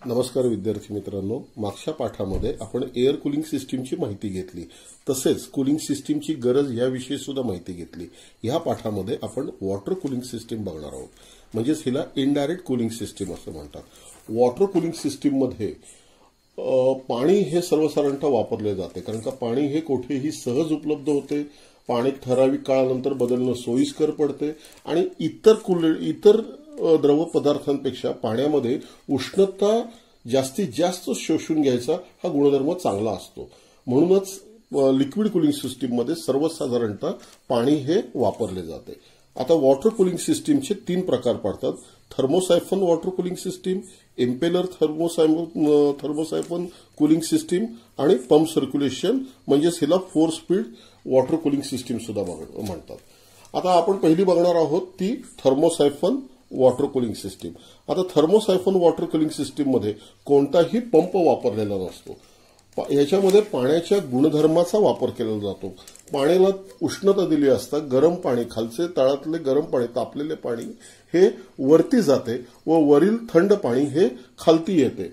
नमस्कार विद्यार्थी मित्रांनो, मागच्या पाठामध्ये आपण एअर कूलिंग सिस्टीमची माहिती घेतली, तसेच कूलिंग सिस्टीमची गरज याविषयी सुद्धा माहिती घेतली। या पाठामध्ये आपण वॉटर कूलिंग सिस्टीम बघणार आहोत, म्हणजेच हिला इनडायरेक्ट कूलिंग सिस्टीम असं म्हणतात। वॉटर कूलिंग सिस्टीम मध्ये पाणी हे सर्वसाधारणतः वापरले जाते, कारण का पाणी हे कुठेही सहज उपलब्ध होते, पाणी ठराविक काळानंतर बदलणं सोयीस्कर पडते आणि इतर द्रव पदार्थांपेक्षा पाण्यामध्ये उष्णता जास्तीत जास्त शोषून घ्यायचा हा गुणधर्म चांगला असतो। म्हणूनच लिक्विड कूलिंग सिस्टीम मध्ये सर्वसाधारणतः पाणी हे वापरले जाते। आता वॉटर कूलिंग सिस्टीमचे 3 प्रकार पडतात: thermosiphon water cooling system, impeller thermosiphon cooling system आणि पंप सर्क्युलेशन, म्हणजेच हिला 4 स्पीड वॉटर कूलिंग सिस्टीम सुद्धा म्हणतात। आता आपण पहिली बघणार आहोत ती थर्मोसायफन वॉटर कूलिंग सिस्टीम। आता थर्मोसायफन वॉटर कूलिंग सिस्टीम मध्ये कोणताही पंप वापरलेला नसतो। याच्यामध्ये पाण्याच्या गुणधर्माचा वापर केला जातो। पाण्याला उष्णता दिली असता गरम पाणी, खालचे तळातले गरम पाणी, तापलेले पाणी हे वरती जाते व वरील थंड पाणी हे खालती येते।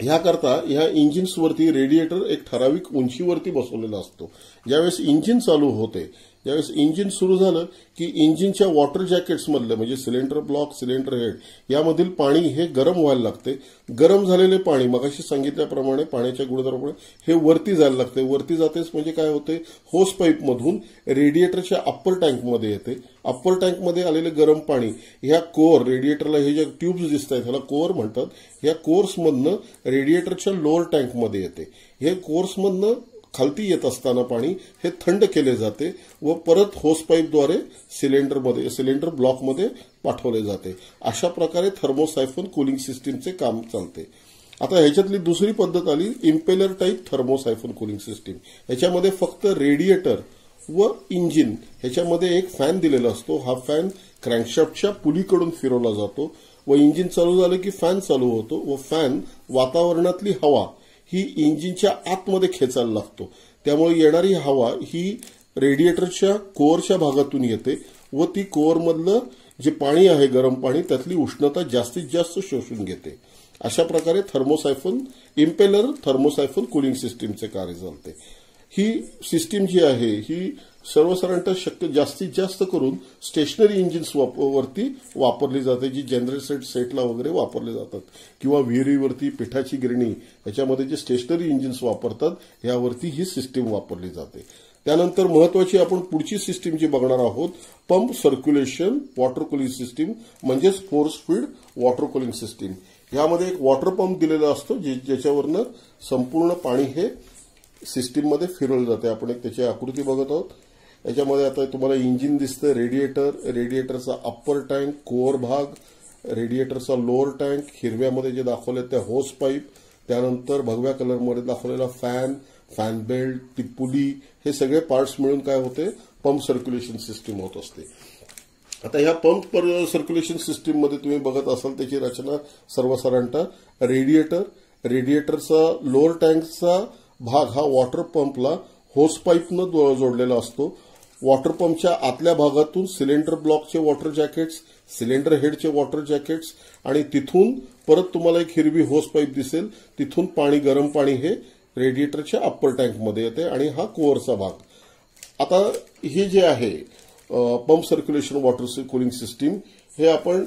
याकरता या इंजिन्सवरती रेडिएटर एक ठराविक उंचीवरती बसवलेला असतो। ज्यावेळेस इंजिन चालू होते, ज्यावेळेस इंजिन सुरू झालं की इंजिनच्या वॉटर जॅकेट्स मधले म्हणजे सिलेंडर ब्लॉक, सिलेंडर हेड यामधील पाणी हे गरम व्हायला लागते। गरम झालेले पाणी मगाशी सांगितल्याप्रमाणे पाण्याच्या गुणधर्मामुळे हे वरती जायला लागते। वरती जातेच म्हणजे काय होते, होस पाईप मधून रेडिएटरच्या अप्पर टँकमध्ये येते। अप्पर टँकमध्ये आलेले गरम पाणी ह्या कोअर, रेडिएटरला हे जे ट्यूब्स दिसत आहेत ह्याला कोअर म्हणतात। या कोर्समधनं रेडिएटरच्या लोअर टँकमध्ये येते। हे कोर्समधनं खालती येत असताना पाणी हे थंड केले जाते व परत होस पाईपद्वारे सिलेंडर ब्लॉकमध्ये पाठवले जाते। अशा प्रकारे थर्मोसायफन कूलिंग सिस्टीमचे काम चालते। आता ह्याच्यातली दुसरी पद्धत आली इम्पेलर टाईप थर्मोसायफन कूलिंग सिस्टीम। ह्याच्यामध्ये फक्त रेडिएटर व इंजिन ह्याच्यामध्ये एक फॅन दिलेला असतो। हा फॅन क्रँकशाफ्टच्या पुलीकडून फिरवला जातो व इंजिन चालू झालं की फॅन चालू होतो व फॅन वातावरणातली हवा ही इंजिनच्या आतमध्ये खेचायला लागतो। त्यामुळे येणारी हवा ही रेडिएटरच्या कोअरच्या भागातून येते व ती कोअरमधलं जे पाणी आहे गरम पाणी त्यातली उष्णता जास्तीत जास्त शोषून घेते। अशा प्रकारे इम्पेलर थर्मोसायफन कूलिंग सिस्टीमचे कार्य चालते। ही सिस्टीम जी आहे ही सर्वसाधारणतः जास्तीत जास्त करून स्टेशनरी इंजिन्स वरती वापरली जाते, जी जनरेटर सेटला वगैरे वापरले जातात, किंवा विहिरीवरती पिठाची गिरणी याच्यामध्ये जे स्टेशनरी इंजिन्स वापरतात यावरती ही सिस्टीम वापरली जाते। त्यानंतर महत्वाची आपण पुढची सिस्टीम जी बघणार आहोत, pump circulation water cooling system, म्हणजेच 4 स्पीड वॉटर कूलिंग सिस्टीम। यामध्ये एक वॉटर पंप दिलेला असतो ज्याच्यावरनं संपूर्ण पाणी हे सिस्टीम मध्ये फिरवलं जाते। आपण एक त्याची आकृती बघत आहोत। याच्यामध्ये आता तुम्हाला इंजिन दिसतं, रेडिएटरचा अप्पर टँक, कोअर भाग, रेडिएटरचा लोअर टँक, हिरव्यामध्ये जे दाखवले ते होस पाईप, त्यानंतर भगव्या कलरमध्ये दाखवलेला फॅन बेल्ट, ती पुली, हे सगळे पार्ट्स मिळून काय होते, पंप सर्क्युलेशन सिस्टीम होत असते। आता ह्या पंप सर्क्युलेशन सिस्टीम मध्ये तुम्ही बघत असाल त्याची रचना सर्वसाधारणतः रेडिएटरचा लोअर टँकचा भाग हा वॉटर पंपला होस पाईपनं जोडलेला असतो। वॉटर पंपच्या आतल्या भागातून सिलेंडर ब्लॉकचे वॉटर जॅकेट्स, सिलेंडर हेडचे वॉटर जॅकेट्स आणि तिथून परत तुम्हाला एक हिरवी होस पाईप दिसेल, तिथून गरम पाणी हे रेडिएटरच्या अप्पर टँकमध्ये येते आणि हा कोअरचा भाग। आता हे जे आहे pump circulation water cooling system, हे आपण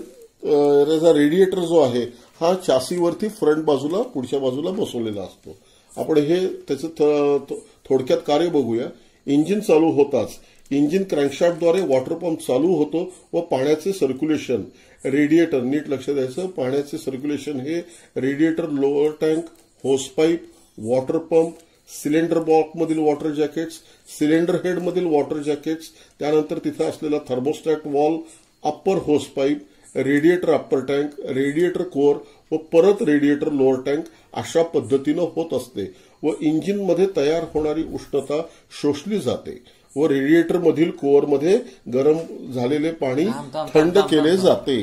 रेडिएटर जो आहे हा चासीवरती फ्रंट बाजूला पुढच्या बाजूला बसवलेला असतो। आपण हे त्याचं थोडक्यात कार्य बघूया। इंजिन चालू होताच इंजिन क्रँकशाफ्टद्वारे वॉटर पंप चालू होतो व पाण्याचे सर्क्युलेशन रेडिएटर, नीट लक्ष द्यायचं, पाण्याचे सर्क्युलेशन हे radiator, lower tank, hose pipe, water pump, cylinder ब्लॉकमधील वॉटर जॅकेट्स, सिलेंडर हेडमधील वॉटर जॅकेट्स, त्यानंतर तिथे असलेला thermostat valve, upper hose pipe, radiator upper tank, radiator core व परत रेडिएटर लोअर टँक अशा पद्धतीनं होत असते व इंजिनमध्ये तयार होणारी उष्णता शोषली जाते व रेडिएटर मधील कोअरमध्ये गरम झालेले पाणी थंड केले जाते।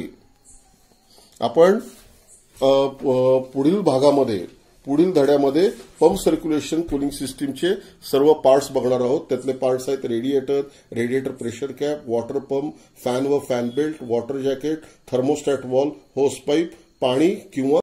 आपण पुढील धड्यामध्ये पंप सर्क्युलेशन कूलिंग सिस्टीमचे सर्व पार्ट्स बघणार आहोत। त्यातले पार्ट्स आहेत radiator pressure cap, water pump, fan व fan belt, water jacket, thermostat valve, hose pipe, पाणी किंवा